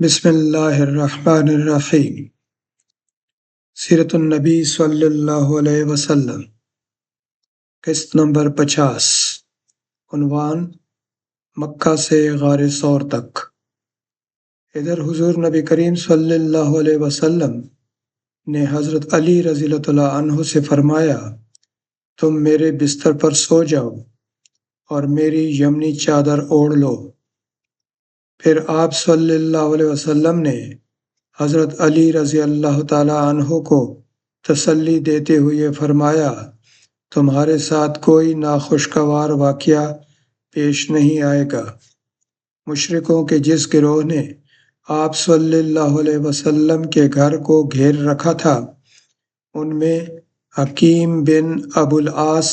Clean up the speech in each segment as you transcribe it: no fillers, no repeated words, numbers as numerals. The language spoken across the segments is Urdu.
بسم اللہ الرحمن الرحیم۔ سیرت النبی صلی اللہ علیہ وسلم، قسط نمبر 50۔ عنوان: مکہ سے غار ثور تک۔ ادھر حضور نبی کریم صلی اللہ علیہ وسلم نے حضرت علی رضی اللہ تعالیٰ عنہ سے فرمایا، تم میرے بستر پر سو جاؤ اور میری یمنی چادر اوڑھ لو۔ پھر آپ صلی اللہ علیہ وسلم نے حضرت علی رضی اللہ تعالیٰ عنہ کو تسلی دیتے ہوئے فرمایا، تمہارے ساتھ کوئی ناخوشگوار واقعہ پیش نہیں آئے گا۔ مشرکوں کے جس گروہ نے آپ صلی اللہ علیہ وسلم کے گھر کو گھیر رکھا تھا، ان میں حکیم بن ابو العاص،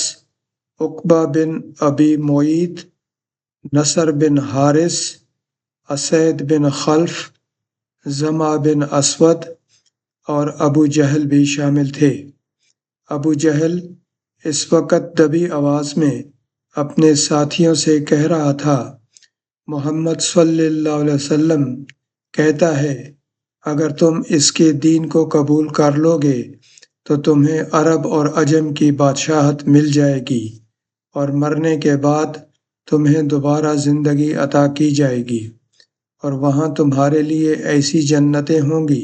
عقبہ بن ابی معیط، نصر بن حارث، اسید بن خلف، زمع بن اسود اور ابو جہل بھی شامل تھے۔ ابو جہل اس وقت دبی آواز میں اپنے ساتھیوں سے کہہ رہا تھا، محمد صلی اللہ علیہ وسلم کہتا ہے، اگر تم اس کے دین کو قبول کر لو گے تو تمہیں عرب اور عجم کی بادشاہت مل جائے گی اور مرنے کے بعد تمہیں دوبارہ زندگی عطا کی جائے گی، اور وہاں تمہارے لیے ایسی جنتیں ہوں گی،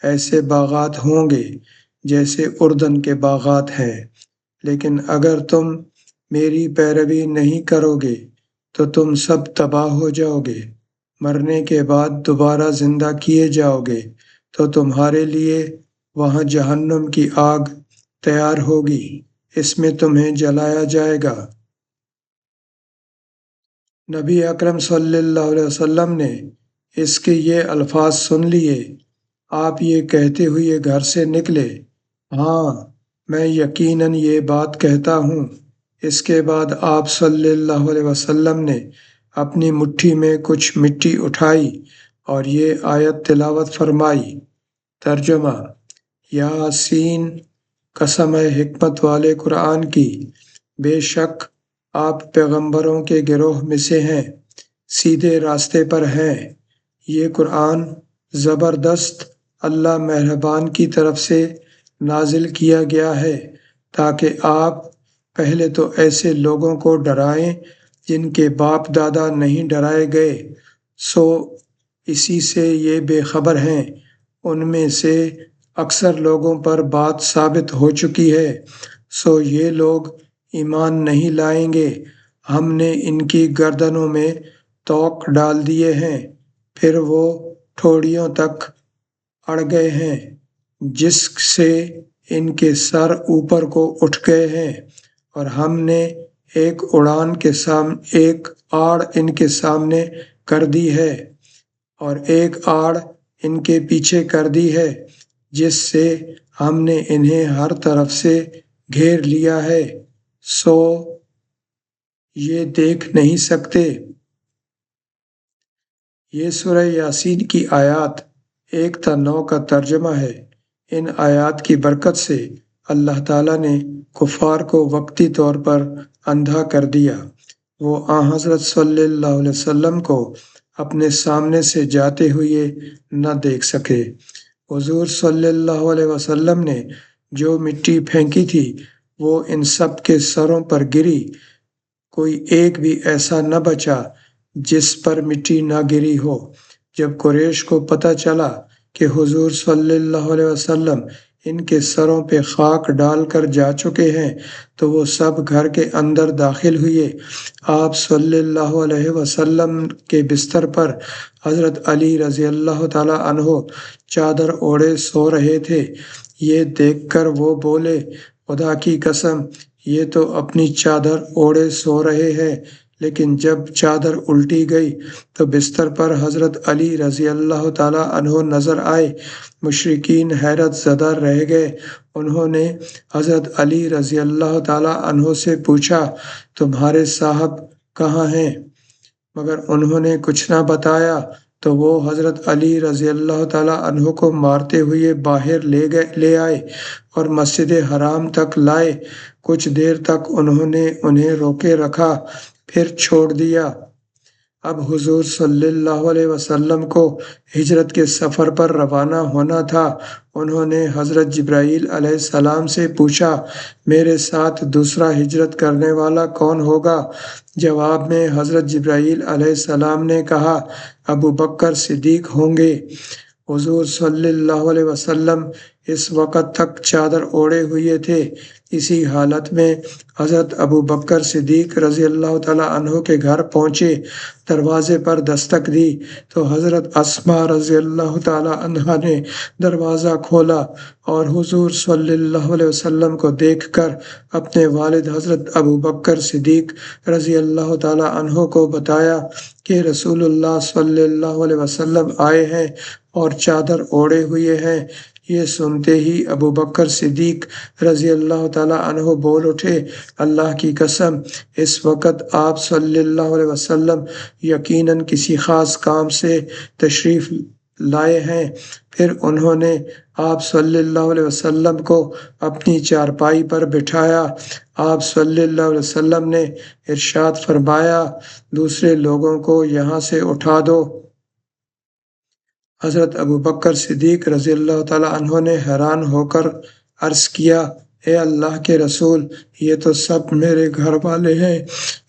ایسے باغات ہوں گے جیسے اردن کے باغات ہیں۔ لیکن اگر تم میری پیروی نہیں کرو گے تو تم سب تباہ ہو جاؤ گے، مرنے کے بعد دوبارہ زندہ کیے جاؤ گے تو تمہارے لیے وہاں جہنم کی آگ تیار ہوگی، اس میں تمہیں جلایا جائے گا۔ نبی اکرم صلی اللہ علیہ وسلم نے اس کے یہ الفاظ سن لیے۔ آپ یہ کہتے ہوئے گھر سے نکلے، ہاں میں یقیناً یہ بات کہتا ہوں۔ اس کے بعد آپ صلی اللہ علیہ وسلم نے اپنی مٹھی میں کچھ مٹی اٹھائی اور یہ آیت تلاوت فرمائی۔ ترجمہ: یاسین، قسم ہے حکمت والے قرآن کی، بے شک آپ پیغمبروں کے گروہ میں سے ہیں، سیدھے راستے پر ہیں۔ یہ قرآن زبردست اللہ مہربان کی طرف سے نازل کیا گیا ہے تاکہ آپ پہلے تو ایسے لوگوں کو ڈرائیں جن کے باپ دادا نہیں ڈرائے گئے، سو اسی سے یہ بے خبر ہیں۔ ان میں سے اکثر لوگوں پر بات ثابت ہو چکی ہے، سو یہ لوگ ایمان نہیں لائیں گے۔ ہم نے ان کی گردنوں میں طوق ڈال دیے ہیں، پھر وہ ٹھوڑیوں تک اڑ گئے ہیں، جس سے ان کے سر اوپر کو اٹھ گئے ہیں، اور ہم نے ایک آڑ ان کے سامنے کر دی ہے اور ایک آڑ ان کے پیچھے کر دی ہے، جس سے ہم نے انہیں ہر طرف سے گھیر لیا ہے، سو یہ دیکھ نہیں سکتے۔ یہ سورہ یاسین کی آیات 1 تا 9 کا ترجمہ ہے۔ ان آیات کی برکت سے اللہ تعالیٰ نے کفار کو وقتی طور پر اندھا کر دیا، وہ حضرت صلی اللہ علیہ وسلم کو اپنے سامنے سے جاتے ہوئے نہ دیکھ سکے۔ حضور صلی اللہ علیہ وسلم نے جو مٹی پھینکی تھی وہ ان سب کے سروں پر گری، کوئی ایک بھی ایسا نہ بچا جس پر مٹی نہ گری ہو۔ جب قریش کو پتہ چلا کہ حضور صلی اللہ علیہ وسلم ان کے سروں پہ خاک ڈال کر جا چکے ہیں تو وہ سب گھر کے اندر داخل ہوئے۔ آپ صلی اللہ علیہ وسلم کے بستر پر حضرت علی رضی اللہ تعالیٰ عنہ چادر اوڑھے سو رہے تھے۔ یہ دیکھ کر وہ بولے، خدا کی قسم، یہ تو اپنی چادر اوڑھے سو رہے ہیں۔ لیکن جب چادر الٹی گئی تو بستر پر حضرت علی رضی اللہ تعالیٰ عنہ نظر آئے۔ مشرکین حیرت زدہ رہ گئے۔ انہوں نے حضرت علی رضی اللہ تعالیٰ عنہ سے پوچھا، تمہارے صاحب کہاں ہیں؟ مگر انہوں نے کچھ نہ بتایا تو وہ حضرت علی رضی اللہ تعالیٰ عنہ کو مارتے ہوئے باہر لے آئے اور مسجد حرام تک لائے۔ کچھ دیر تک انہوں نے انہیں روکے رکھا، پھر چھوڑ دیا۔ اب حضور صلی اللہ علیہ وسلم کو ہجرت کے سفر پر روانہ ہونا تھا۔ انہوں نے حضرت جبرائیل علیہ السلام سے پوچھا، میرے ساتھ دوسرا ہجرت کرنے والا کون ہوگا؟ جواب میں حضرت جبرائیل علیہ السلام نے کہا، ابو بکر صدیق ہوں گے۔ حضور صلی اللہ علیہ وسلم اس وقت تک چادر اوڑھے ہوئے تھے۔ اسی حالت میں حضرت ابو بکر صدیق رضی اللہ تعالیٰ عنہ کے گھر پہنچے۔ دروازے پر دستک دی تو حضرت اسماء رضی اللہ تعالیٰ عنہا نے دروازہ کھولا اور حضور صلی اللہ علیہ وسلم کو دیکھ کر اپنے والد حضرت ابو بکر صدیق رضی اللہ تعالیٰ عنہ کو بتایا کہ رسول اللہ صلی اللہ علیہ وسلم آئے ہیں اور چادر اوڑھے ہوئے ہیں۔ یہ سنتے ہی ابو بکر صدیق رضی اللہ تعالیٰ عنہ بول اٹھے، اللہ کی قسم، اس وقت آپ صلی اللہ علیہ وسلم یقیناً کسی خاص کام سے تشریف لائے ہیں۔ پھر انہوں نے آپ صلی اللہ علیہ وسلم کو اپنی چارپائی پر بٹھایا۔ آپ صلی اللہ علیہ وسلم نے ارشاد فرمایا، دوسرے لوگوں کو یہاں سے اٹھا دو۔ حضرت ابو بکر صدیق رضی اللہ تعالیٰ عنہ نے حیران ہو کر عرض کیا، اے اللہ کے رسول، یہ تو سب میرے گھر والے ہیں۔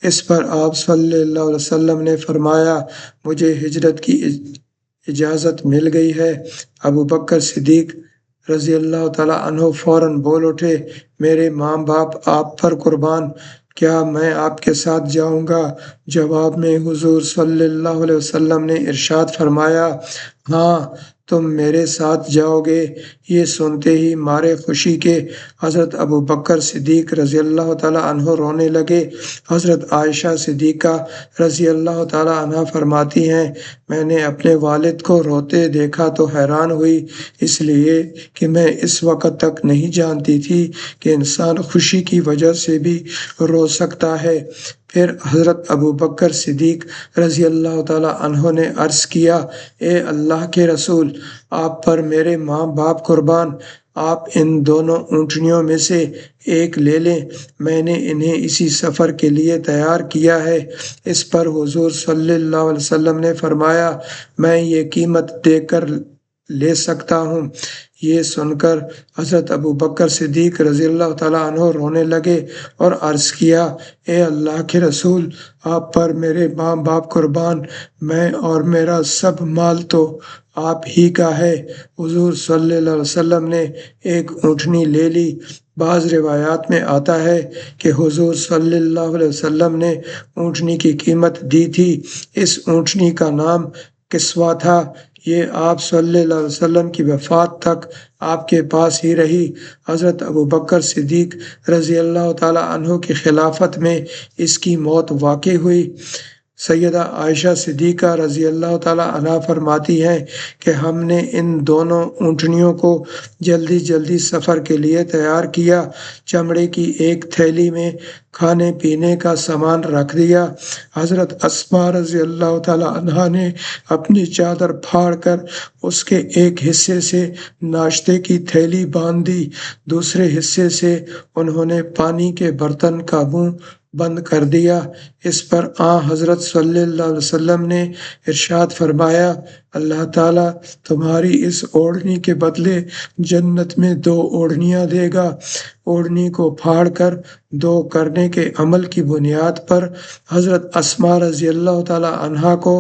اس پر آپ صلی اللہ علیہ وسلم نے فرمایا، مجھے ہجرت کی اجازت مل گئی ہے۔ ابو بکر صدیق رضی اللہ تعالیٰ عنہ فوراً بول اٹھے، میرے ماں باپ آپ پر قربان، کیا میں آپ کے ساتھ جاؤں گا؟ جواب میں حضور صلی اللہ علیہ وسلم نے ارشاد فرمایا، ہاں، تم میرے ساتھ جاؤ گے۔ یہ سنتے ہی مارے خوشی کے حضرت ابو بکر صدیق رضی اللہ تعالیٰ عنہ رونے لگے۔ حضرت عائشہ صدیقہ رضی اللہ تعالیٰ عنہ فرماتی ہیں، میں نے اپنے والد کو روتے دیکھا تو حیران ہوئی، اس لیے کہ میں اس وقت تک نہیں جانتی تھی کہ انسان خوشی کی وجہ سے بھی رو سکتا ہے۔ پھر حضرت ابو بکر صدیق رضی اللہ تعالیٰ عنہ نے عرض کیا، اے اللہ کے رسول، آپ پر میرے ماں باپ قربان، آپ ان دونوں اونٹنیوں میں سے ایک لے لیں، میں نے انہیں اسی سفر کے لیے تیار کیا ہے۔ اس پر حضور صلی اللہ علیہ وسلم نے فرمایا، میں یہ قیمت دے کر لے سکتا ہوں۔ یہ سن کر حضرت ابو بکر صدیق رضی اللہ تعالیٰ عنہ رونے لگے اور عرض کیا، اے اللہ کے رسول، آپ پر میرے ماں باپ قربان، میں اور میرا سب مال تو آپ ہی کا ہے۔ حضور صلی اللہ علیہ وسلم نے ایک اونٹنی لے لی۔ بعض روایات میں آتا ہے کہ حضور صلی اللہ علیہ وسلم نے اونٹنی کی قیمت دی تھی۔ اس اونٹنی کا نام کسوہ تھا۔ یہ آپ صلی اللہ علیہ وسلم کی وفات تک آپ کے پاس ہی رہی۔ حضرت ابو بکر صدیق رضی اللہ تعالیٰ عنہ کی خلافت میں اس کی موت واقع ہوئی۔ سیدہ عائشہ صدیقہ رضی اللہ تعالیٰ عنہ فرماتی ہیں کہ ہم نے ان دونوں اونٹنیوں کو جلدی جلدی سفر کے لیے تیار کیا۔ چمڑے کی ایک تھیلی میں کھانے پینے کا سامان رکھ دیا۔ حضرت اسماء رضی اللہ تعالیٰ عنہا نے اپنی چادر پھاڑ کر اس کے ایک حصے سے ناشتے کی تھیلی باندھ دی، دوسرے حصے سے انہوں نے پانی کے برتن کا منہ بند کر دیا۔ اس پر حضرت صلی اللہ علیہ وسلم نے ارشاد فرمایا، اللہ تعالیٰ تمہاری اس اوڑھنی کے بدلے جنت میں 2 اوڑھنیاں دے گا۔ اوڑھنی کو پھاڑ کر 2 کرنے کے عمل کی بنیاد پر حضرت اسماء رضی اللہ تعالیٰ عنہا کو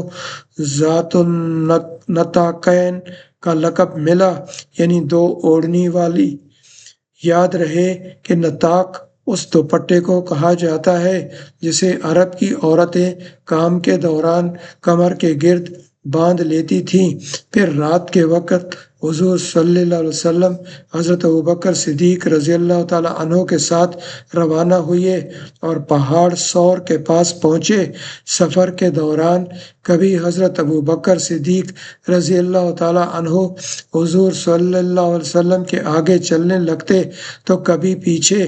ذات النطاقین کا لقب ملا، یعنی 2 اوڑھنی والی۔ یاد رہے کہ نطاق اس دوپٹے کو کہا جاتا ہے جسے عرب کی عورتیں کام کے دوران کمر کے گرد باندھ لیتی تھیں۔ پھر رات کے وقت حضور صلی اللہ علیہ وسلم حضرت ابوبکر صدیق رضی اللہ تعالیٰ عنہ کے ساتھ روانہ ہوئے اور پہاڑ سور کے پاس پہنچے۔ سفر کے دوران کبھی حضرت ابوبکر صدیق رضی اللہ تعالیٰ عنہ حضور صلی اللہ علیہ وسلم کے آگے چلنے لگتے تو کبھی پیچھے۔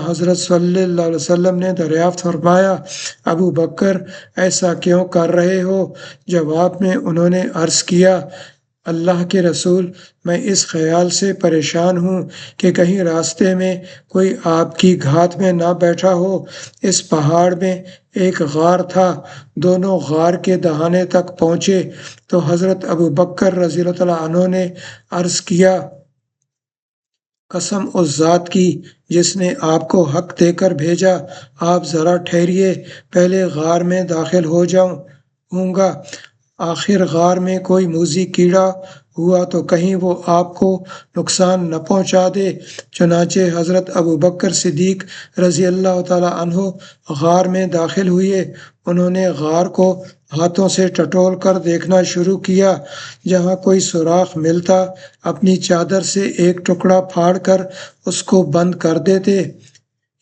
حضرت صلی اللہ علیہ وسلم نے دریافت فرمایا، ابو بکر ایسا کیوں کر رہے ہو؟ جواب میں انہوں نے عرض کیا، اللہ کے رسول، میں اس خیال سے پریشان ہوں کہ کہیں راستے میں کوئی آپ کی گھات میں نہ بیٹھا ہو۔ اس پہاڑ میں ایک غار تھا، دونوں غار کے دہانے تک پہنچے تو حضرت ابو بکر رضی اللہ تعالیٰ عنہ نے عرض کیا، قسم اس ذات کی جس نے آپ کو حق دے کر بھیجا، آپ ذرا ٹھہریے، پہلے غار میں داخل ہوں گا۔ آخر غار میں کوئی موذی کیڑا ہوا تو کہیں وہ آپ کو نقصان نہ پہنچا دے۔ چنانچہ حضرت ابو بکر صدیق رضی اللہ تعالیٰ عنہ غار میں داخل ہوئے۔ انہوں نے غار کو ہاتھوں سے ٹٹول کر دیکھنا شروع کیا، جہاں کوئی سوراخ ملتا اپنی چادر سے ایک ٹکڑا پھاڑ کر اس کو بند کر دیتے۔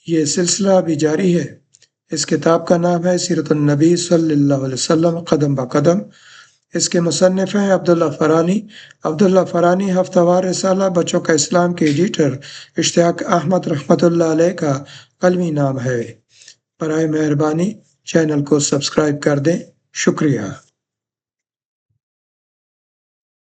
یہ سلسلہ ابھی جاری ہے۔ اس کتاب کا نام ہے سیرت النبی صلی اللہ علیہ وسلم قدم با قدم۔ اس کے مصنف ہیں عبداللہ فرانی۔ عبداللہ فرانی ہفتہ وار رسالہ بچوں کا اسلام کے ایڈیٹر اشتیاق احمد رحمۃ اللہ علیہ کا قلمی نام ہے۔ برائے مہربانی چینل کو سبسکرائب کر دیں۔ شکریہ۔